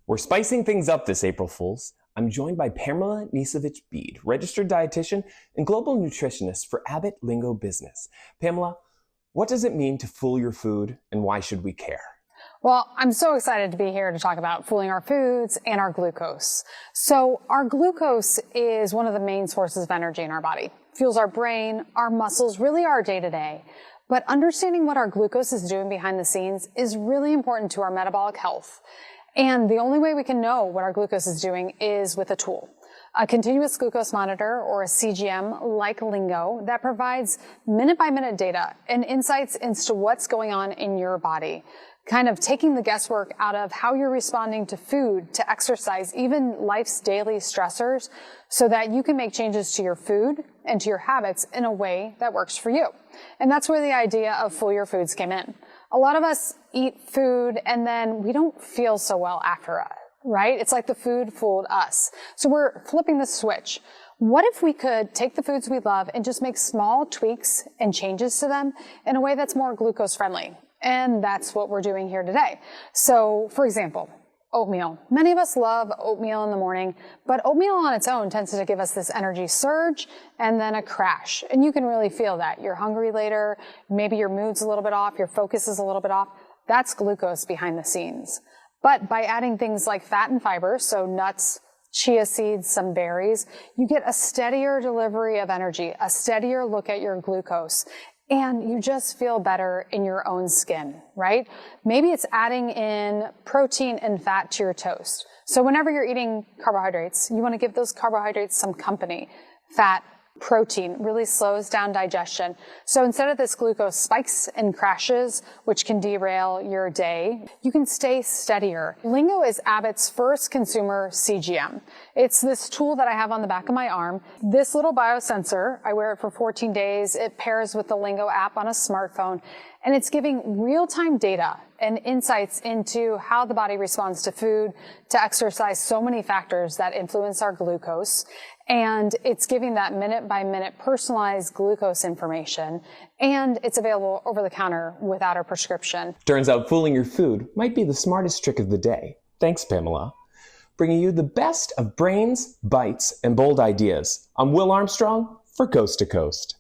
We're spicing things up this April Fools. I'm joined by Pam Nisevich Bede, registered dietitian and global nutritionist for Abbott Lingo Business. Pamela, what does it mean to fool your food, and why should we care? Well, I'm so excited to be here to talk about fooling our foods and our glucose. So our glucose is one of the main sources of energy in our body. Fuels our brain, our muscles, really our day-to-day. But understanding what our glucose is doing behind the scenes is really important to our metabolic health. And the only way we can know what our glucose is doing is with a tool. A continuous glucose monitor, or a CGM like Lingo, that provides minute-by-minute data and insights into what's going on in your body, kind of taking the guesswork out of how you're responding to food, to exercise, even life's daily stressors, so that you can make changes to your food and to your habits in a way that works for you. And that's where the idea of Fool Your Foods came in. A lot of us eat food and then we don't feel so well after it, right? It's like the food fooled us. So we're flipping the switch. What if we could take the foods we love and just make small tweaks and changes to them in a way that's more glucose friendly? And that's what we're doing here today. So, for example, oatmeal. Many of us love oatmeal in the morning, but oatmeal on its own tends to give us this energy surge and then a crash. And you can really feel that. You're hungry later, maybe your mood's a little bit off, your focus is a little bit off. That's glucose behind the scenes. But by adding things like fat and fiber, so nuts, chia seeds, some berries, you get a steadier delivery of energy, a steadier look at your glucose. And you just feel better in your own skin, right? Maybe it's adding in protein and fat to your toast. So whenever you're eating carbohydrates, you want to give those carbohydrates some company. Fat, protein really slows down digestion. So instead of this glucose spikes and crashes, which can derail your day, you can stay steadier. Lingo is Abbott's first consumer CGM. It's this tool that I have on the back of my arm. This little biosensor, I wear it for 14 days. It pairs with the Lingo app on a smartphone, and it's giving real-time data and insights into how the body responds to food, to exercise, so many factors that influence our glucose. And it's giving that minute-by-minute personalized glucose information, and it's available over the counter without a prescription. Turns out fooling your food might be the smartest trick of the day. Thanks, Pamela. Bringing you the best of brains, bites, and bold ideas. I'm Will Armstrong for Coast to Coast.